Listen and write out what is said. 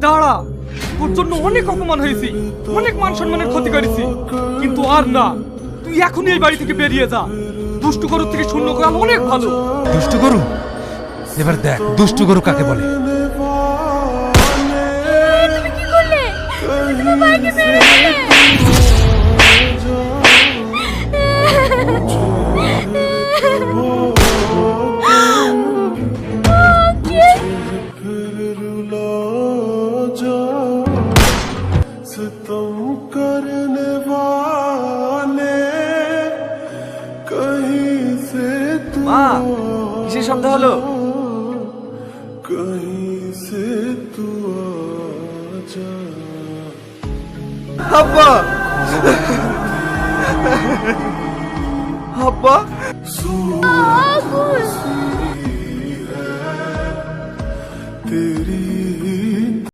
দাঁড়া, তোর জন্য অনেক অপমান হয়েছি, অনেক মান সম্মানের ক্ষতি করেছি, কিন্তু আর না। তুই এখনই এই বাড়ি থেকে বেরিয়ে যা। দুষ্টু গরুর থেকে শূন্য করাল অনেক ভালো। দুষ্টু গরু? এবার দেখ দুষ্টু গরু কাকে বলে। তুমি কি করলে? তুমি ভাইকে মেরে দিলে। মা, কিসের শব্দ হলো? আব্বা, আব্বা, আগুন। तेरी